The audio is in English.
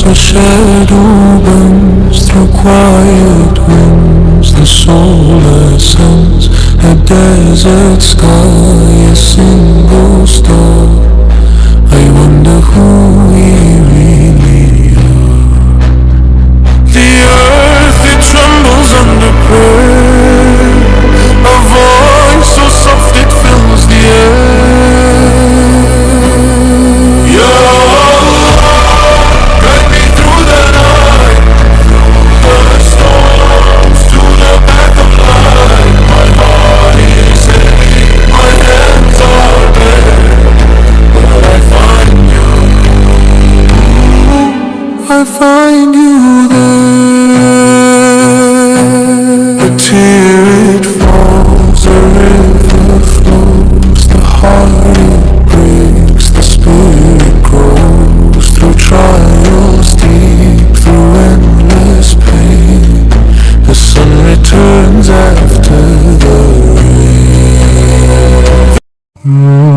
A shadow bends through quiet winds. The solar ascends a desert sky, a single star. I wonder who we really are. The earth, it trembles under prayer. A voice so soft it fills the air. I find you there. A tear it falls, a river flows, the heart it breaks, the spirit grows through trials deep, through endless pain. The sun returns after the rain.